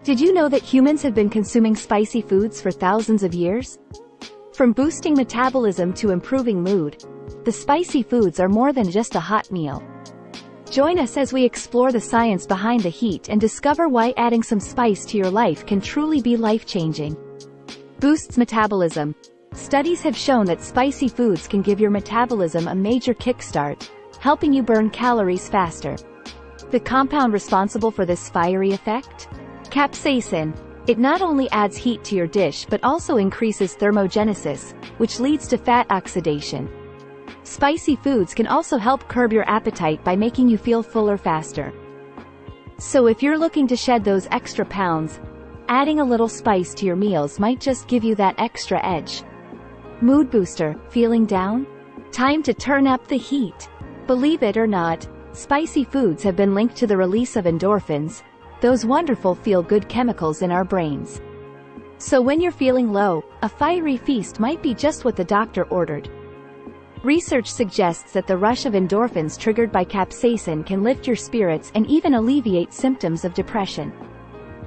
Did you know that humans have been consuming spicy foods for thousands of years? From boosting metabolism to improving mood, the spicy foods are more than just a hot meal. Join us as we explore the science behind the heat and discover why adding some spice to your life can truly be life-changing. Boosts metabolism. Studies have shown that spicy foods can give your metabolism a major kickstart, helping you burn calories faster. The compound responsible for this fiery effect? Capsaicin. It not only adds heat to your dish but also increases thermogenesis, which leads to fat oxidation. Spicy foods can also help curb your appetite by making you feel fuller faster. So if you're looking to shed those extra pounds, adding a little spice to your meals might just give you that extra edge. Mood booster. Feeling down? Time to turn up the heat. Believe it or not, spicy foods have been linked to the release of endorphins, those wonderful feel-good chemicals in our brains. So when you're feeling low, a fiery feast might be just what the doctor ordered. Research suggests that the rush of endorphins triggered by capsaicin can lift your spirits and even alleviate symptoms of depression.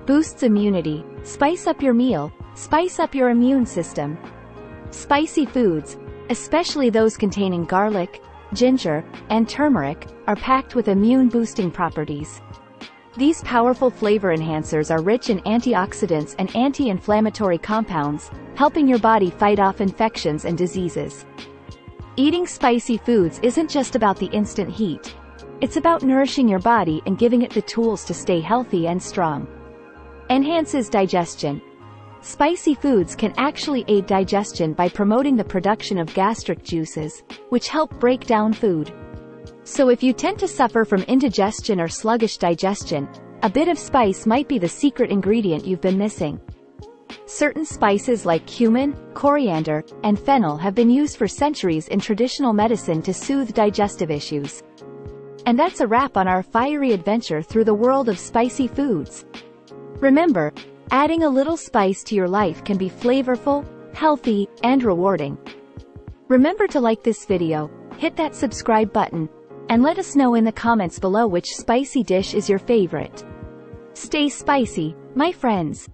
Boosts immunity. Spice up your meal. Spice up your immune system. Spicy foods, especially those containing garlic, ginger, and turmeric, are packed with immune-boosting properties. These powerful flavor enhancers are rich in antioxidants and anti-inflammatory compounds, helping your body fight off infections and diseases. Eating spicy foods isn't just about the instant heat. It's about nourishing your body and giving it the tools to stay healthy and strong. Enhances digestion. Spicy foods can actually aid digestion by promoting the production of gastric juices, which help break down food. So if you tend to suffer from indigestion or sluggish digestion, a bit of spice might be the secret ingredient you've been missing. Certain spices like cumin, coriander, and fennel have been used for centuries in traditional medicine to soothe digestive issues. And that's a wrap on our fiery adventure through the world of spicy foods. Remember, adding a little spice to your life can be flavorful, healthy, and rewarding. Remember to like this video, hit that subscribe button, and let us know in the comments below which spicy dish is your favorite. Stay spicy, my friends.